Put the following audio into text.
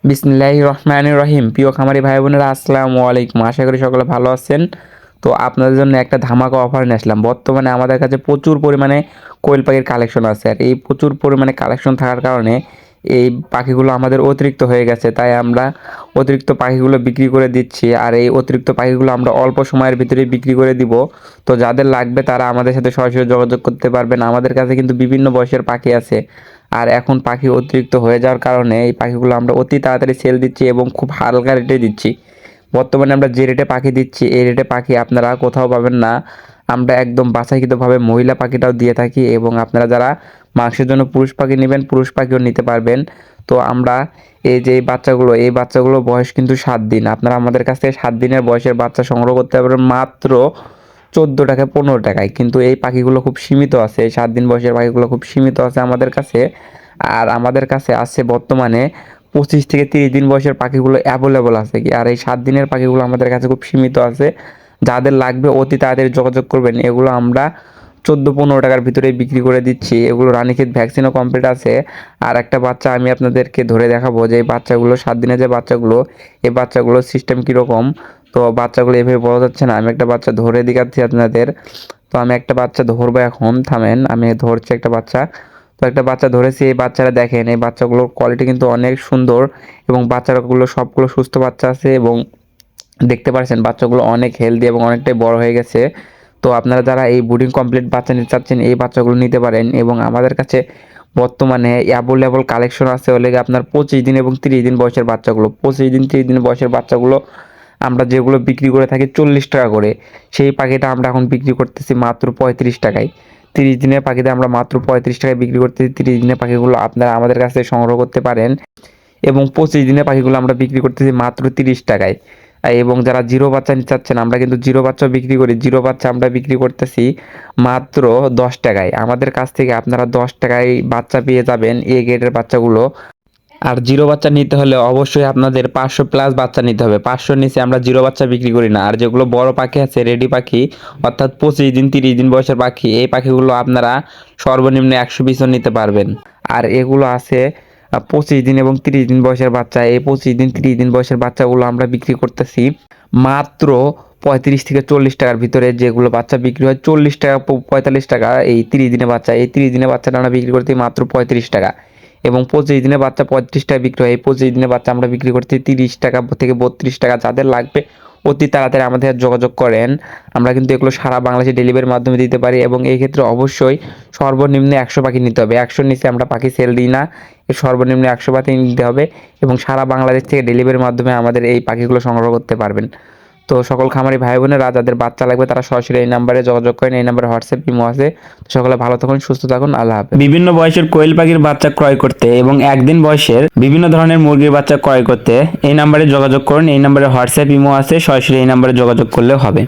বিসমিল্লাহির রহমানির রহিম। প্রিয় খামারি ভাই বোনেরা, আসসালামু আলাইকুম। আশা করি সকলে ভালো আছেন। তো আপনাদের জন্য একটা ধামাকা অফার নিয়ে আসলাম। বর্তমানে আমাদের কাছে প্রচুর পরিমাণে কোয়েল পাখির কালেকশন আছে, আর এই প্রচুর পরিমাণে কালেকশন থাকার কারণে এই পাখিগুলো আমাদের অতিরিক্ত হয়ে গেছে, তাই আমরা অতিরিক্ত পাখিগুলো বিক্রি করে দিচ্ছি। আর এই অতিরিক্ত পাখিগুলো আমরা অল্প সময়ের ভিতরেই বিক্রি করে দিব। তো যাদের লাগবে তারা আমাদের সাথে সরাসরি যোগাযোগ করতে পারবেন। আমাদের কাছে কিন্তু বিভিন্ন বয়সের পাখি আছে, আর এখন পাখি অতিরিক্ত হয়ে যাওয়ার কারণে এই পাখিগুলো আমরা অতি তাড়াতাড়ি সেল দিচ্ছি এবং খুব হালকা রেটে দিচ্ছি। বর্তমানে আমরা যে রেটে পাখি দিচ্ছি এই রেটে পাখি আপনারা কোথাও পাবেন না। আমরা একদম বাছাইকৃতভাবে মহিলা পাখিটাও দিয়ে থাকি, এবং আপনারা যারা মাংসের জন্য পুরুষ পাখি নেবেন পুরুষ পাখিও নিতে পারবেন। তো আমরা এই যে এই বাচ্চাগুলো বয়স কিন্তু 7 দিন। আপনারা আমাদের কাছ থেকে 7 দিনের বয়সের বাচ্চা সংগ্রহ করতে পারবেন মাত্র 14 টাকা 15 টাকায়। কিন্তু এই পাখিগুলো খুব সীমিত আছে, এই 7 দিন বয়সের পাখিগুলো খুব সীমিত আছে আমাদের কাছে। আর আমাদের কাছে আছে বর্তমানে 25 থেকে 30 দিন বয়সের পাখিগুলো অ্যাভেলেবল আছে কি। আর এই 7 দিনের পাখিগুলো আমাদের কাছে খুব সীমিত আছে। যাদের লাগবে অতি তাড়াতাড়ি যোগাযোগ করবেন। এগুলো আমরা 14-15 টাকার ভিতরে বিক্রি করে দিচ্ছি। এগুলো রানীক্ষেত ভ্যাকসিনও কমপ্লিট আছে। আর একটা বাচ্চা আমি আপনাদেরকে ধরে দেখাবো যে এই বাচ্চাগুলো 7 দিনের যে বাচ্চাগুলো, এই বাচ্চাগুলোর সিস্টেম কীরকম। তো বাচ্চাগুলো এভাবে বলা যাচ্ছে না, আমি একটা বাচ্চা ধরে দেখাচ্ছি আপনাদের। তো আমি একটা বাচ্চা ধরবো, এখন থামেন, আমি ধরছি একটা বাচ্চা। তো একটা বাচ্চা ধরেছি, এই বাচ্চারা দেখেন, এই বাচ্চাগুলোর কোয়ালিটি কিন্তু অনেক সুন্দর, এবং বাচ্চাগুলো সবগুলো সুস্থ বাচ্চা আছে, এবং দেখতে পাচ্ছেন বাচ্চাগুলো অনেক হেলদি এবং অনেকটাই বড় হয়ে গেছে। তো আপনারা যারা এই ব্রিডিং কমপ্লিট বাচ্চা নিতে চাচ্ছেন এই বাচ্চাগুলো নিতে পারেন। এবং আমাদের কাছে বর্তমানে অ্যাভেলেবল কালেকশন আছে হলে আপনার 25 দিন এবং 30 দিন বয়সের বাচ্চাগুলো। 25 দিন 30 দিন বয়সের বাচ্চাগুলো আমরা যেগুলো বিক্রি করে থাকি 40 টাকা করে, সেই পাখিটা আমরা এখন বিক্রি করতেছি মাত্র 35 টাকায়। 30 দিনের পাখিতে আমরা মাত্র 35 টাকায় বিক্রি করতেছি। 30 দিনের পাখিগুলো আপনারা আমাদের কাছ থেকে সংগ্রহ করতে পারেন। এবং 25 দিনের পাখিগুলো আমরা বিক্রি করতেছি মাত্র 30 টাকায়। এবং যারা জিরো বাচ্চা নিতে চাচ্ছেন, আমরা কিন্তু জিরো বাচ্চাও বিক্রি করি। জিরো বাচ্চা আমরা বিক্রি করতেছি মাত্র 10 টাকায়। আমাদের কাছ থেকে আপনারা 10 টাকায় বাচ্চা পেয়ে যাবেন এ গ্রেডের বাচ্চাগুলো। আর জিরো বাচ্চা নিতে হলে অবশ্যই আপনাদের 500 প্লাস বাচ্চা নিতে হবে। 500 নিচে আমরা জিরো বাচ্চা বিক্রি করি না। আর যেগুলো বড় পাখি আছে রেডি পাখি, অর্থাৎ 25 দিন 30 দিন বয়সের পাখি, এই পাখিগুলো আপনারা সর্বনিম্ন 100 পিসও নিতে পারবেন। আর এগুলো আছে 25 দিন এবং 30 দিন বয়সের বাচ্চা। এই 25 দিন 30 দিন বয়সের বাচ্চাগুলো আমরা বিক্রি করতেছি মাত্র 35 থেকে 40 টাকার ভিতরে। যেগুলো বাচ্চা বিক্রি হয় 40 টাকা 45 টাকা, এই 30 দিনের বাচ্চা, এই 30 দিনের বাচ্চাটা আমরা বিক্রি করতে মাত্র 35 টাকা। এবং 25 দিনের বাচ্চা 35 টাকা বিক্রি হয়। এই 25 দিনের বাচ্চা আমরা বিক্রি করতে 30 টাকা থেকে 32 টাকা। যাদের লাগবে অতি তাড়াতাড়ি আমাদের যোগাযোগ করেন। আমরা কিন্তু এগুলো সারা বাংলাদেশে ডেলিভারির মাধ্যমে দিতে পারি, এবং এই ক্ষেত্রে অবশ্যই সর্বনিম্ন 100 পাখি নিতে হবে। 100 নিচে আমরা পাখি সেল দিই না, এর সর্বনিম্ন 100 পাখি নিতে হবে। এবং সারা বাংলাদেশ থেকে ডেলিভারির মাধ্যমে আমাদের এই পাখিগুলো সংগ্রহ করতে পারবেন। তো সকল খামারি ভাই বোনেরা যাদের বাচ্চা লাগবে তারা সরাসরি এই নাম্বারে যোগাযোগ করেন। এই নাম্বারে হোয়াটসঅ্যাপ ইমো আছে। তো সকলে ভালো থাকুন, সুস্থ থাকুন, আল্লাহ হাফেজ। বিভিন্ন বয়সের কোয়েল পাখির বাচ্চা ক্রয় করতে এবং একদিন বয়সের বিভিন্ন ধরনের মুরগির বাচ্চা ক্রয় করতে এই নাম্বারে যোগাযোগ করুন। এই নাম্বারে হোয়াটসঅ্যাপ ইমো আছে, সরাসরি এই নাম্বারে যোগাযোগ করলেও হবে।